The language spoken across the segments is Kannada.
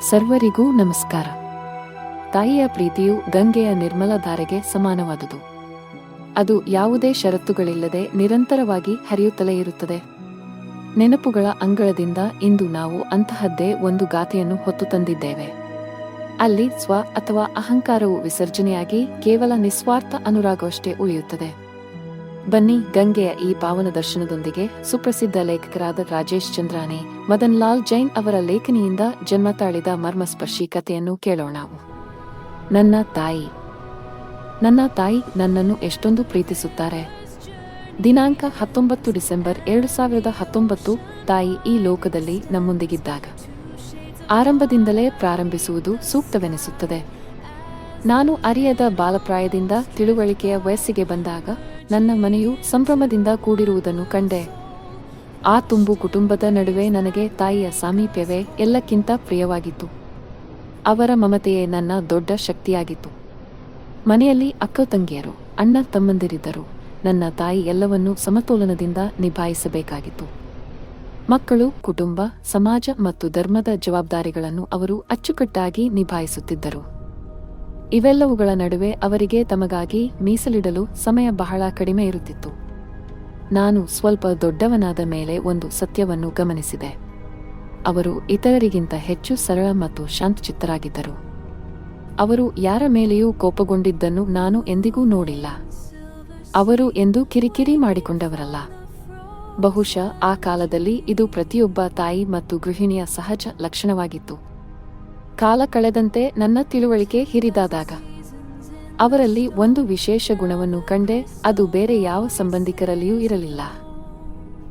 ಸರ್ವರಿಗೂ ನಮಸ್ಕಾರ. ತಾಯಿಯ ಪ್ರೀತಿಯು ಗಂಗೆಯ ನಿರ್ಮಲ ಧಾರೆಗೆ ಸಮಾನವಾದುದು. ಅದು ಯಾವುದೇ ಷರತ್ತುಗಳಿಲ್ಲದೆ ನಿರಂತರವಾಗಿ ಹರಿಯುತ್ತಲೇ ಇರುತ್ತದೆ. ನೆನಪುಗಳ ಅಂಗಳದಿಂದ ಇಂದು ನಾವು ಅಂತಹದ್ದೇ ಒಂದು ಗಾಥೆಯನ್ನು ಹೊತ್ತು ತಂದಿದ್ದೇವೆ. ಅಲ್ಲಿ ಸ್ವ ಅಥವಾ ಅಹಂಕಾರವು ವಿಸರ್ಜನೆಯಾಗಿ ಕೇವಲ ನಿಸ್ವಾರ್ಥ ಅನುರಾಗವಷ್ಟೇ ಉಳಿಯುತ್ತದೆ. ಬನ್ನಿ, ಗಂಗೆಯ ಈ ಪಾವನ ದರ್ಶನದೊಂದಿಗೆ ಸುಪ್ರಸಿದ್ಧ ಲೇಖಕರಾದ ರಾಜೇಶ್ ಚಂದ್ರಾನಿ, ಮದನ್ ಲಾಲ್ ಜೈನ್ ಅವರ ಲೇಖನಿಯಿಂದ ಜನ್ಮ ತಾಳಿದ ಮರ್ಮಸ್ಪರ್ಶಿ ಕಥೆಯನ್ನು ಕೇಳೋಣ. ನನ್ನ ತಾಯಿ. ನನ್ನ ತಾಯಿ ನನ್ನನ್ನು ಎಷ್ಟೊಂದು ಪ್ರೀತಿಸುತ್ತಾರೆ. ದಿನಾಂಕ 19 ಡಿಸೆಂಬರ್ 2019. ತಾಯಿ ಈ ಲೋಕದಲ್ಲಿ ನಮ್ಮೊಂದಿಗಿದ್ದಾಗ ಆರಂಭದಿಂದಲೇ ಪ್ರಾರಂಭಿಸುವುದು ಸೂಕ್ತವೆನಿಸುತ್ತದೆ. ನಾನು ಅರಿಯದ ಬಾಲಪ್ರಾಯದಿಂದ ತಿಳುವಳಿಕೆಯ ವಯಸ್ಸಿಗೆ ಬಂದಾಗ ನನ್ನ ಮನೆಯು ಸಂಭ್ರಮದಿಂದ ಕೂಡಿರುವುದನ್ನು ಕಂಡೆ. ಆ ತುಂಬು ಕುಟುಂಬದ ನಡುವೆ ನನಗೆ ತಾಯಿಯ ಸಾಮೀಪ್ಯವೇ ಎಲ್ಲಕ್ಕಿಂತ ಪ್ರಿಯವಾಗಿತ್ತು. ಅವರ ಮಮತೆಯೇ ನನ್ನ ದೊಡ್ಡ ಶಕ್ತಿಯಾಗಿತ್ತು. ಮನೆಯಲ್ಲಿ ಅಕ್ಕ ತಂಗಿಯರು, ಅಣ್ಣ ತಮ್ಮಂದಿರಿದ್ದರು. ನನ್ನ ತಾಯಿ ಎಲ್ಲವನ್ನೂ ಸಮತೋಲನದಿಂದ ನಿಭಾಯಿಸಬೇಕಾಗಿತ್ತು. ಮಕ್ಕಳು, ಕುಟುಂಬ, ಸಮಾಜ ಮತ್ತು ಧರ್ಮದ ಜವಾಬ್ದಾರಿಗಳನ್ನು ಅವರು ಅಚ್ಚುಕಟ್ಟಾಗಿ ನಿಭಾಯಿಸುತ್ತಿದ್ದರು. ಇವೆಲ್ಲವುಗಳ ನಡುವೆ ಅವರಿಗೆ ತಮಗಾಗಿ ಮೀಸಲಿಡಲು ಸಮಯ ಬಹಳ ಕಡಿಮೆ ಇರುತ್ತಿತ್ತು. ನಾನು ಸ್ವಲ್ಪ ದೊಡ್ಡವನಾದ ಮೇಲೆ ಒಂದು ಸತ್ಯವನ್ನು ಗಮನಿಸಿದೆ. ಅವರು ಇತರರಿಗಿಂತ ಹೆಚ್ಚು ಸರಳ ಮತ್ತು ಶಾಂತಚಿತ್ತರಾಗಿದ್ದರು. ಅವರು ಯಾರ ಮೇಲೆಯೂ ಕೋಪಗೊಂಡಿದ್ದನ್ನು ನಾನು ಎಂದಿಗೂ ನೋಡಿಲ್ಲ. ಅವರು ಎಂದೂ ಕಿರಿಕಿರಿ ಮಾಡಿಕೊಂಡವರಲ್ಲ. ಬಹುಶಃ ಆ ಕಾಲದಲ್ಲಿ ಇದು ಪ್ರತಿಯೊಬ್ಬ ತಾಯಿ ಮತ್ತು ಗೃಹಿಣಿಯ ಸಹಜ ಲಕ್ಷಣವಾಗಿತ್ತು. ಕಾಲ ಕಳೆದಂತೆ ನನ್ನ ತಿಳುವಳಿಕೆ ಹಿರಿದಾದಾಗ ಅವರಲ್ಲಿ ಒಂದು ವಿಶೇಷ ಗುಣವನ್ನು ಕಂಡೆ. ಅದು ಬೇರೆ ಯಾವ ಸಂಬಂಧಿಕರಲ್ಲಿಯೂ ಇರಲಿಲ್ಲ.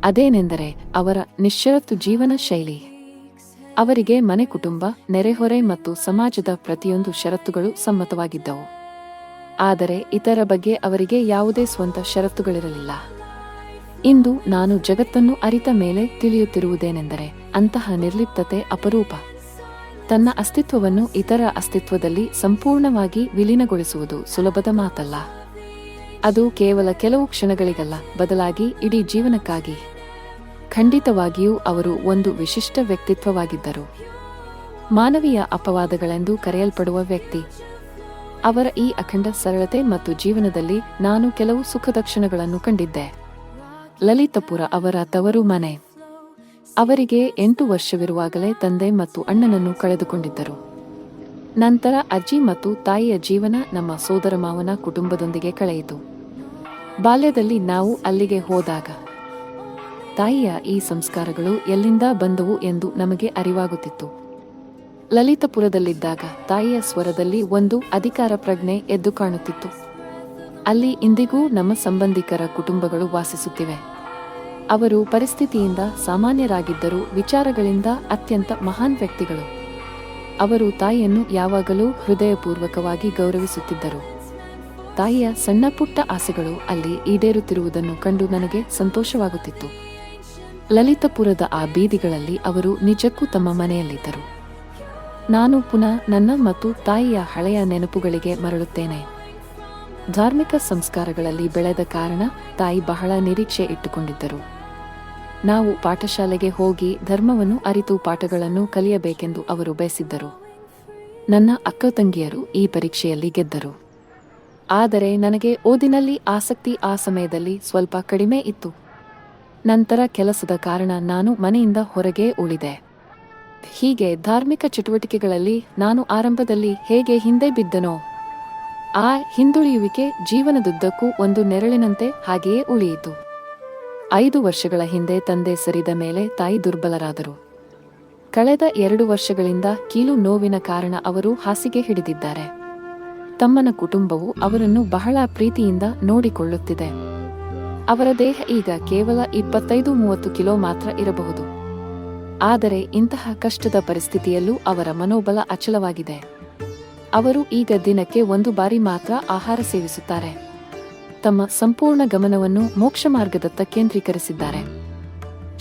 ಅದೇನೆಂದರೆ ಅವರ ನಿಶ್ಷರತ್ತು ಜೀವನ ಶೈಲಿ. ಅವರಿಗೆ ಮನೆ, ಕುಟುಂಬ, ನೆರೆಹೊರೆ ಮತ್ತು ಸಮಾಜದ ಪ್ರತಿಯೊಂದು ಷರತ್ತುಗಳು ಸಮ್ಮತವಾಗಿದ್ದವು. ಆದರೆ ಇತರ ಬಗ್ಗೆ ಅವರಿಗೆ ಯಾವುದೇ ಸ್ವಂತ ಷರತ್ತುಗಳಿರಲಿಲ್ಲ. ಇಂದು ನಾನು ಜಗತ್ತನ್ನು ಅರಿತ ಮೇಲೆ ತಿಳಿಯುತ್ತಿರುವುದೇನೆಂದರೆ ಅಂತಹ ನಿರ್ಲಿಪ್ತತೆ ಅಪರೂಪ. ತನ್ನ ಅಸ್ತಿತ್ವವನ್ನು ಇತರ ಅಸ್ತಿತ್ವದಲ್ಲಿ ಸಂಪೂರ್ಣವಾಗಿ ವಿಲೀನಗೊಳಿಸುವುದು ಸುಲಭದ ಮಾತಲ್ಲ. ಅದು ಕೇವಲ ಕೆಲವು ಕ್ಷಣಗಳಿಗಲ್ಲ, ಬದಲಾಗಿ ಇಡೀ ಜೀವನಕ್ಕಾಗಿ. ಖಂಡಿತವಾಗಿಯೂ ಅವರು ಒಂದು ವಿಶಿಷ್ಟ ವ್ಯಕ್ತಿತ್ವವಾಗಿದ್ದರು. ಮಾನವೀಯ ಅಪವಾದಗಳೆಂದು ಕರೆಯಲ್ಪಡುವ ವ್ಯಕ್ತಿ. ಅವರ ಈ ಅಖಂಡ ಸರಳತೆ ಮತ್ತು ಜೀವನದಲ್ಲಿ ನಾನು ಕೆಲವು ಸುಖದ ಕ್ಷಣಗಳನ್ನು ಕಂಡಿದ್ದೆ. ಲಲಿತಪುರ ಅವರ ತವರು ಮನೆ. ಅವರಿಗೆ 8 ವರ್ಷವಿರುವಾಗಲೇ ತಂದೆ ಮತ್ತು ಅಣ್ಣನನ್ನು ಕಳೆದುಕೊಂಡಿದ್ದರು. ನಂತರ ಅಜ್ಜಿ ಮತ್ತು ತಾಯಿಯ ಜೀವನ ನಮ್ಮ ಸೋದರಮಾವನ ಕುಟುಂಬದೊಂದಿಗೆ ಕಳೆಯಿತು. ಬಾಲ್ಯದಲ್ಲಿ ನಾವು ಅಲ್ಲಿಗೆ ಹೋದಾಗ ತಾಯಿಯ ಈ ಸಂಸ್ಕಾರಗಳು ಎಲ್ಲಿಂದ ಬಂದವು ಎಂದು ನಮಗೆ ಅರಿವಾಗುತ್ತಿತ್ತು. ಲಲಿತಪುರದಲ್ಲಿದ್ದಾಗ ತಾಯಿಯ ಸ್ವರದಲ್ಲಿ ಒಂದು ಅಧಿಕಾರ ಪ್ರಜ್ಞೆ ಎದ್ದು ಕಾಣುತ್ತಿತ್ತು. ಅಲ್ಲಿ ಇಂದಿಗೂ ನಮ್ಮ ಸಂಬಂಧಿಕರ ಕುಟುಂಬಗಳು ವಾಸಿಸುತ್ತಿವೆ. ಅವರು ಪರಿಸ್ಥಿತಿಯಿಂದ ಸಾಮಾನ್ಯರಾಗಿದ್ದರೂ ವಿಚಾರಗಳಿಂದ ಅತ್ಯಂತ ಮಹಾನ್ ವ್ಯಕ್ತಿಗಳು. ಅವರು ತಾಯಿಯನ್ನು ಯಾವಾಗಲೂ ಹೃದಯಪೂರ್ವಕವಾಗಿ ಗೌರವಿಸುತ್ತಿದ್ದರು. ತಾಯಿಯ ಸಣ್ಣ ಪುಟ್ಟ ಆಸೆಗಳು ಅಲ್ಲಿ ಈಡೇರುತ್ತಿರುವುದನ್ನು ಕಂಡು ನನಗೆ ಸಂತೋಷವಾಗುತ್ತಿತ್ತು. ಲಲಿತಪುರದ ಆ ಬೀದಿಗಳಲ್ಲಿ ಅವರು ನಿಜಕ್ಕೂ ತಮ್ಮ ಮನೆಯಲ್ಲಿದ್ದರು. ನಾನು ಪುನಃ ನನ್ನ ಮತ್ತು ತಾಯಿಯ ಹಳೆಯ ನೆನಪುಗಳಿಗೆ ಮರಳುತ್ತೇನೆ. ಧಾರ್ಮಿಕ ಸಂಸ್ಕಾರಗಳಲ್ಲಿ ಬೆಳೆದ ಕಾರಣ ತಾಯಿ ಬಹಳ ನಿರೀಕ್ಷೆ ಇಟ್ಟುಕೊಂಡಿದ್ದರು. ನಾವು ಪಾಠಶಾಲೆಗೆ ಹೋಗಿ ಧರ್ಮವನ್ನು ಅರಿತು ಪಾಠಗಳನ್ನು ಕಲಿಯಬೇಕೆಂದು ಅವರು ಬಯಸಿದ್ದರು. ನನ್ನ ಅಕ್ಕ ತಂಗಿಯರು ಈ ಪರೀಕ್ಷೆಯಲ್ಲಿ ಗೆದ್ದರು. ಆದರೆ ನನಗೆ ಓದಿನಲ್ಲಿ ಆಸಕ್ತಿ ಆ ಸಮಯದಲ್ಲಿ ಸ್ವಲ್ಪ ಕಡಿಮೆ ಇತ್ತು. ನಂತರ ಕೆಲಸದ ಕಾರಣ ನಾನು ಮನೆಯಿಂದ ಹೊರಗೆ ಉಳಿದೆ. ಹೀಗೆ ಧಾರ್ಮಿಕ ಚಟುವಟಿಕೆಗಳಲ್ಲಿ ನಾನು ಆರಂಭದಲ್ಲಿ ಹೇಗೆ ಹಿಂದೆ ಬಿದ್ದನೋ, ಆ ಹಿಂದುಳಿಯುವಿಕೆ ಜೀವನದುದ್ದಕ್ಕೂ ಒಂದು ನೆರಳಿನಂತೆ ಹಾಗೆಯೇ ಉಳಿಯಿತು. 5 ವರ್ಷಗಳ ಹಿಂದೆ ತಂದೆ ಸರಿದ ಮೇಲೆ ತಾಯಿ ದುರ್ಬಲರಾದರು. ಕಳೆದ 2 ವರ್ಷಗಳಿಂದ ಕೀಲು ನೋವಿನ ಕಾರಣ ಅವರು ಹಾಸಿಗೆ ಹಿಡಿದಿದ್ದಾರೆ. ತಮ್ಮನ ಕುಟುಂಬವು ಅವರನ್ನು ಬಹಳ ಪ್ರೀತಿಯಿಂದ ನೋಡಿಕೊಳ್ಳುತ್ತಿದೆ. ಅವರ ದೇಹ ಈಗ ಕೇವಲ 25-30 ಕಿಲೋ ಮಾತ್ರ ಇರಬಹುದು. ಆದರೆ ಇಂತಹ ಕಷ್ಟದ ಪರಿಸ್ಥಿತಿಯಲ್ಲೂ ಅವರ ಮನೋಬಲ ಅಚಲವಾಗಿದೆ. ಅವರು ಈಗ ದಿನಕ್ಕೆ 1 ಬಾರಿ ಮಾತ್ರ ಆಹಾರ ಸೇವಿಸುತ್ತಾರೆ. ತಮ್ಮ ಸಂಪೂರ್ಣ ಗಮನವನ್ನು ಮೋಕ್ಷ ಮಾರ್ಗದತ್ತ ಕೇಂದ್ರೀಕರಿಸಿದ್ದಾರೆ.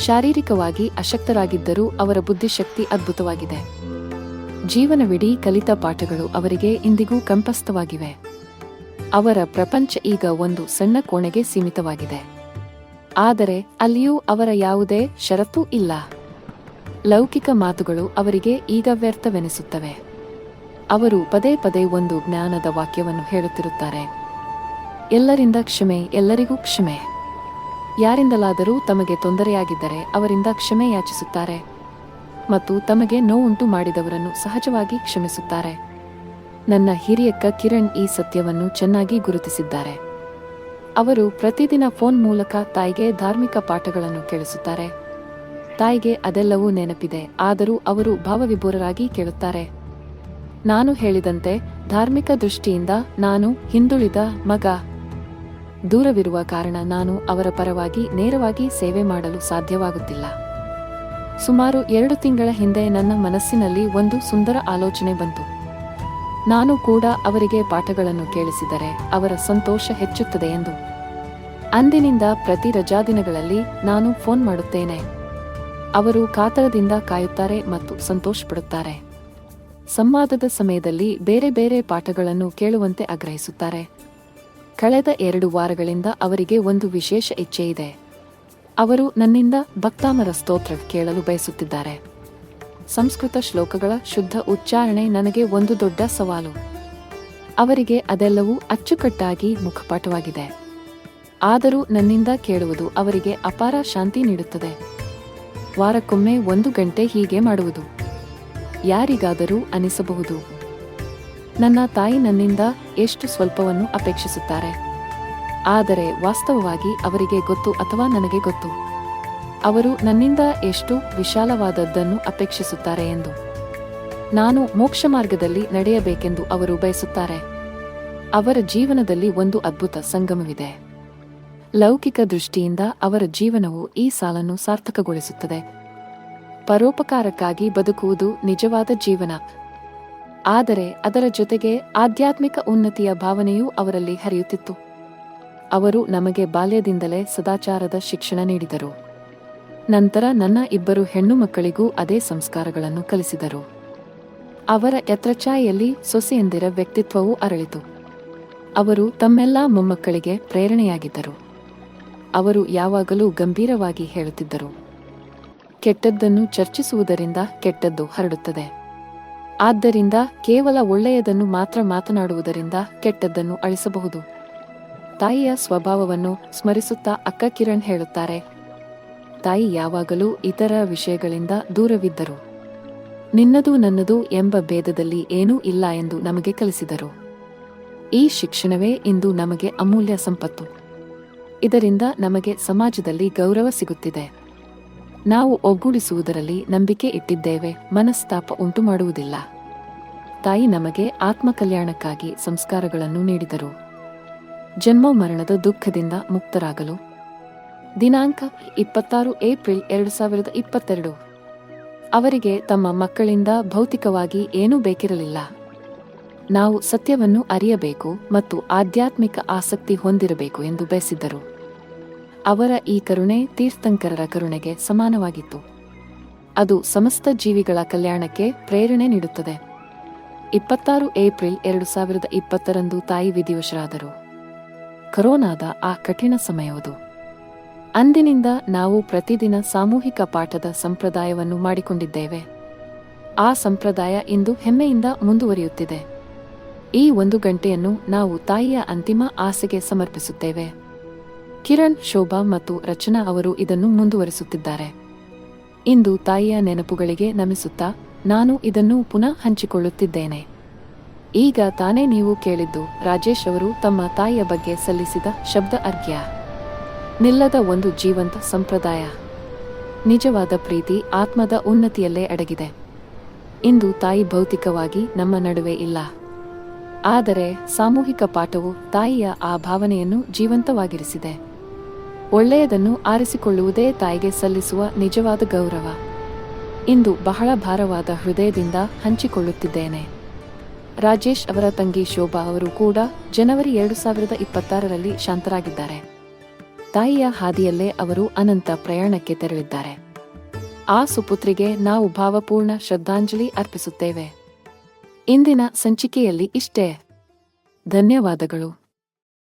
ಶಾರೀರಿಕವಾಗಿ ಅಶಕ್ತರಾಗಿದ್ದರೂ ಅವರ ಬುದ್ಧಿಶಕ್ತಿ ಅದ್ಭುತವಾಗಿದೆ. ಜೀವನವಿಡೀ ಕಲಿತ ಪಾಠಗಳು ಅವರಿಗೆ ಇಂದಿಗೂ ಕಂಪಸ್ಥವಾಗಿವೆ. ಅವರ ಪ್ರಪಂಚ ಈಗ ಒಂದು ಸಣ್ಣ ಕೋಣೆಗೆ ಸೀಮಿತವಾಗಿದೆ. ಆದರೆ ಅಲ್ಲಿಯೂ ಅವರ ಯಾವುದೇ ಷರತ್ತು ಇಲ್ಲ. ಲೌಕಿಕ ಮಾತುಗಳು ಅವರಿಗೆ ಈಗ ವ್ಯರ್ಥವೆನಿಸುತ್ತವೆ. ಅವರು ಪದೇ ಪದೇ ಒಂದು ಜ್ಞಾನದ ವಾಕ್ಯವನ್ನು ಹೇಳುತ್ತಿರುತ್ತಾರೆ. ಎಲ್ಲರಿಂದ ಕ್ಷಮೆ, ಎಲ್ಲರಿಗೂ ಕ್ಷಮೆ. ಯಾರಿಂದಲಾದರೂ ತಮಗೆ ತೊಂದರೆಯಾಗಿದ್ದರೆ ಅವರಿಂದ ಕ್ಷಮೆ ಯಾಚಿಸುತ್ತಾರೆ ಮತ್ತು ತಮಗೆ ನೋವುಂಟು ಮಾಡಿದವರನ್ನು ಸಹಜವಾಗಿ ಕ್ಷಮಿಸುತ್ತಾರೆ. ನನ್ನ ಹಿರಿಯಕ್ಕ ಕಿರಣ್ ಈ ಸತ್ಯವನ್ನು ಚೆನ್ನಾಗಿ ಗುರುತಿಸಿದ್ದಾರೆ. ಅವರು ಪ್ರತಿದಿನ ಫೋನ್ ಮೂಲಕ ತಾಯಿಗೆ ಧಾರ್ಮಿಕ ಪಾಠಗಳನ್ನು ಕೇಳಿಸುತ್ತಾರೆ. ತಾಯಿಗೆ ಅದೆಲ್ಲವೂ ನೆನಪಿದೆ, ಆದರೂ ಅವರು ಭಾವವಿಭೋರರಾಗಿ ಕೇಳುತ್ತಾರೆ. ನಾನು ಹೇಳಿದಂತೆ ಧಾರ್ಮಿಕ ದೃಷ್ಟಿಯಿಂದ ನಾನು ಹಿಂದುಳಿದ ಮಗ. ದೂರವಿರುವ ಕಾರಣ ನಾನು ಅವರ ಪರವಾಗಿ ನೇರವಾಗಿ ಸೇವೆ ಮಾಡಲು ಸಾಧ್ಯವಾಗುತ್ತಿಲ್ಲ. ಸುಮಾರು 2 ತಿಂಗಳ ಹಿಂದೆ ನನ್ನ ಮನಸ್ಸಿನಲ್ಲಿ ಒಂದು ಸುಂದರ ಆಲೋಚನೆ ಬಂತು. ನಾನು ಕೂಡ ಅವರಿಗೆ ಪಾಠಗಳನ್ನು ಕೇಳಿಸಿದರೆ ಅವರ ಸಂತೋಷ ಹೆಚ್ಚುತ್ತದೆ ಎಂದು. ಅಂದಿನಿಂದ ಪ್ರತಿ ರಜಾದಿನಗಳಲ್ಲಿ ನಾನು ಫೋನ್ ಮಾಡುತ್ತೇನೆ. ಅವರು ಕಾತರದಿಂದ ಕಾಯುತ್ತಾರೆ ಮತ್ತು ಸಂತೋಷಪಡುತ್ತಾರೆ. ಸಂವಾದದ ಸಮಯದಲ್ಲಿ ಬೇರೆ ಬೇರೆ ಪಾಠಗಳನ್ನು ಕೇಳುವಂತೆ ಆಗ್ರಹಿಸುತ್ತಾರೆ. ಕಳೆದ 2 ವಾರಗಳಿಂದ ಅವರಿಗೆ ಒಂದು ವಿಶೇಷ ಇಚ್ಛೆ ಇದೆ. ಅವರು ನನ್ನಿಂದ ಭಕ್ತಾಮರ ಸ್ತೋತ್ರ ಕೇಳಲು ಬಯಸುತ್ತಿದ್ದಾರೆ. ಸಂಸ್ಕೃತ ಶ್ಲೋಕಗಳ ಶುದ್ಧ ಉಚ್ಚಾರಣೆ ನನಗೆ ಒಂದು ದೊಡ್ಡ ಸವಾಲು. ಅವರಿಗೆ ಅದೆಲ್ಲವೂ ಅಚ್ಚುಕಟ್ಟಾಗಿ ಮುಖಪಾಠವಾಗಿದೆ. ಆದರೂ ನನ್ನಿಂದ ಕೇಳುವುದು ಅವರಿಗೆ ಅಪಾರ ಶಾಂತಿ ನೀಡುತ್ತದೆ. ವಾರಕ್ಕೊಮ್ಮೆ 1 ಗಂಟೆ ಹೀಗೆ ಮಾಡುವುದು ಯಾರಿಗಾದರೂ ಅನಿಸಬಹುದು. ನನ್ನ ತಾಯಿ ನನ್ನಿಂದ ಎಷ್ಟು ಸ್ವಲ್ಪವನ್ನು ಅಪೇಕ್ಷಿಸುತ್ತಾರೆ. ಆದರೆ ವಾಸ್ತವವಾಗಿ ಅವರಿಗೆ ಗೊತ್ತು, ಅಥವಾ ನನಗೆ ಗೊತ್ತು, ಅವರು ನನ್ನಿಂದ ಎಷ್ಟು ವಿಶಾಲವಾದದ್ದನ್ನು ಅಪೇಕ್ಷಿಸುತ್ತಾರೆ ಎಂದು. ನಾನು ಮೋಕ್ಷ ಮಾರ್ಗದಲ್ಲಿ ನಡೆಯಬೇಕೆಂದು ಅವರು ಬಯಸುತ್ತಾರೆ. ಅವರ ಜೀವನದಲ್ಲಿ ಒಂದು ಅದ್ಭುತ ಸಂಗಮವಿದೆ. ಲೌಕಿಕ ದೃಷ್ಟಿಯಿಂದ ಅವರ ಜೀವನವು ಈ ಸಾಲನ್ನು ಸಾರ್ಥಕಗೊಳಿಸುತ್ತದೆ. ಪರೋಪಕಾರಕ್ಕಾಗಿ ಬದುಕುವುದು ನಿಜವಾದ ಜೀವನ. ಆದರೆ ಅದರ ಜೊತೆಗೆ ಆಧ್ಯಾತ್ಮಿಕ ಉನ್ನತಿಯ ಭಾವನೆಯೂ ಅವರಲ್ಲಿ ಹರಿಯುತ್ತಿತ್ತು. ಅವರು ನಮಗೆ ಬಾಲ್ಯದಿಂದಲೇ ಸದಾಚಾರದ ಶಿಕ್ಷಣ ನೀಡಿದರು. ನಂತರ ನನ್ನ 2 ಹೆಣ್ಣು ಮಕ್ಕಳಿಗೂ ಅದೇ ಸಂಸ್ಕಾರಗಳನ್ನು ಕಲಿಸಿದರು. ಅವರ ಎತ್ರಚಾಯಲ್ಲಿ ಸೊಸೆಯಂದಿರ ವ್ಯಕ್ತಿತ್ವವೂ ಅರಳಿತು. ಅವರು ತಮ್ಮೆಲ್ಲ ಮೊಮ್ಮಕ್ಕಳಿಗೆ ಪ್ರೇರಣೆಯಾಗಿದ್ದರು. ಅವರು ಯಾವಾಗಲೂ ಗಂಭೀರವಾಗಿ ಹೇಳುತ್ತಿದ್ದರು, ಕೆಟ್ಟದ್ದನ್ನು ಚರ್ಚಿಸುವುದರಿಂದ ಕೆಟ್ಟದ್ದು ಹರಡುತ್ತದೆ. ಆದ್ದರಿಂದ ಕೇವಲ ಒಳ್ಳೆಯದನ್ನು ಮಾತ್ರ ಮಾತನಾಡುವುದರಿಂದ ಕೆಟ್ಟದ್ದನ್ನು ಅಳಿಸಬಹುದು. ತಾಯಿಯ ಸ್ವಭಾವವನ್ನು ಸ್ಮರಿಸುತ್ತಾ ಅಕ್ಕ ಕಿರಣ್ ಹೇಳುತ್ತಾರೆ, ತಾಯಿ ಯಾವಾಗಲೂ ಇತರ ವಿಷಯಗಳಿಂದ ದೂರವಿದ್ದರು. ನಿನ್ನದು ನನ್ನದು ಎಂಬ ಭೇದದಲ್ಲಿ ಏನೂ ಇಲ್ಲ ಎಂದು ನಮಗೆ ಕಲಿಸಿದರು. ಈ ಶಿಕ್ಷಣವೇ ಇಂದು ನಮಗೆ ಅಮೂಲ್ಯ ಸಂಪತ್ತು. ಇದರಿಂದ ನಮಗೆ ಸಮಾಜದಲ್ಲಿ ಗೌರವ ಸಿಗುತ್ತಿದೆ. ನಾವು ಒಗ್ಗೂಡಿಸುವುದರಲ್ಲಿ ನಂಬಿಕೆ ಇಟ್ಟಿದ್ದೇವೆ, ಮನಸ್ತಾಪ ಉಂಟು ಮಾಡುವುದಿಲ್ಲ. ತಾಯಿ ನಮಗೆ ಆತ್ಮಕಲ್ಯಾಣಕ್ಕಾಗಿ ಸಂಸ್ಕಾರಗಳನ್ನು ನೀಡಿದರು. ಜನ್ಮ ಮರಣದ ದುಃಖದಿಂದ ಮುಕ್ತರಾಗಲು. ದಿನಾಂಕ 26 ಏಪ್ರಿಲ್ 2022. ಅವರಿಗೆ ತಮ್ಮ ಮಕ್ಕಳಿಂದ ಭೌತಿಕವಾಗಿ ಏನೂ ಬೇಕಿರಲಿಲ್ಲ. ನಾವು ಸತ್ಯವನ್ನು ಅರಿಯಬೇಕು ಮತ್ತು ಆಧ್ಯಾತ್ಮಿಕ ಆಸಕ್ತಿ ಹೊಂದಿರಬೇಕು ಎಂದು ಬಯಸಿದ್ದರು. ಅವರ ಈ ಕರುಣೆ ತೀರ್ಥಂಕರರ ಕರುಣೆಗೆ ಸಮಾನವಾಗಿತ್ತು. ಅದು ಸಮಸ್ತ ಜೀವಿಗಳ ಕಲ್ಯಾಣಕ್ಕೆ ಪ್ರೇರಣೆ ನೀಡುತ್ತದೆ. 26 ಏಪ್ರಿಲ್ 2020ರಂದು ತಾಯಿ ವಿಧಿವಶರಾದರು. ಕೊರೋನಾದ ಆ ಕಠಿಣ ಸಮಯವದು. ಅಂದಿನಿಂದ ನಾವು ಪ್ರತಿದಿನ ಸಾಮೂಹಿಕ ಪಾಠದ ಸಂಪ್ರದಾಯವನ್ನು ಮಾಡಿಕೊಂಡಿದ್ದೇವೆ. ಆ ಸಂಪ್ರದಾಯ ಇಂದು ಹೆಮ್ಮೆಯಿಂದ ಮುಂದುವರಿಯುತ್ತಿದೆ. ಈ 1 ಗಂಟೆಯನ್ನು ನಾವು ತಾಯಿಯ ಅಂತಿಮ ಆಸೆಗೆ ಸಮರ್ಪಿಸುತ್ತೇವೆ. ಕಿರಣ್, ಶೋಭಾ ಮತ್ತು ರಚನಾ ಅವರು ಇದನ್ನು ಮುಂದುವರಿಸುತ್ತಿದ್ದಾರೆ. ಇಂದು ತಾಯಿಯ ನೆನಪುಗಳಿಗೆ ನಮಿಸುತ್ತಾ ನಾನು ಇದನ್ನು ಪುನಃ ಹಂಚಿಕೊಳ್ಳುತ್ತಿದ್ದೇನೆ. ಈಗ ತಾನೇ ನೀವು ಕೇಳಿದ್ದು ರಾಜೇಶ್ ಅವರು ತಮ್ಮ ತಾಯಿಯ ಬಗ್ಗೆ ಸಲ್ಲಿಸಿದ ಶಬ್ದ ಅರ್ಘ್ಯ. ನಿಲ್ಲದ ಒಂದು ಜೀವಂತ ಸಂಪ್ರದಾಯ. ನಿಜವಾದ ಪ್ರೀತಿ ಆತ್ಮದ ಉನ್ನತಿಯಲ್ಲೇ ಅಡಗಿದೆ. ಇಂದು ತಾಯಿ ಭೌತಿಕವಾಗಿ ನಮ್ಮ ನಡುವೆ ಇಲ್ಲ. ಆದರೆ ಸಾಮೂಹಿಕ ಪಾಠವು ತಾಯಿಯ ಆ ಭಾವನೆಯನ್ನು ಜೀವಂತವಾಗಿರಿಸಿದೆ. ಒಳ್ಳೆಯದನ್ನು ಆರಿಸಿಕೊಳ್ಳುವುದೇ ತಾಯಿಗೆ ಸಲ್ಲಿಸುವ ನಿಜವಾದ ಗೌರವ. ಇಂದು ಬಹಳ ಭಾರವಾದ ಹೃದಯದಿಂದ ಹಂಚಿಕೊಳ್ಳುತ್ತಿದ್ದೇನೆ. ರಾಜೇಶ್ ಅವರ ತಂಗಿ ಶೋಭಾ ಅವರು ಕೂಡ ಜನವರಿ 2026ರಲ್ಲಿ ಶಾಂತರಾಗಿದ್ದಾರೆ. ತಾಯಿಯ ಹಾದಿಯಲ್ಲೇ ಅವರು ಅನಂತ ಪ್ರಯಾಣಕ್ಕೆ ತೆರಳಿದ್ದಾರೆ. ಆ ಸುಪುತ್ರಿಗೆ ನಾವು ಭಾವಪೂರ್ಣ ಶ್ರದ್ಧಾಂಜಲಿ ಅರ್ಪಿಸುತ್ತೇವೆ. ಇಂದಿನ ಸಂಚಿಕೆಯಲ್ಲಿ ಇಷ್ಟೇ. ಧನ್ಯವಾದಗಳು.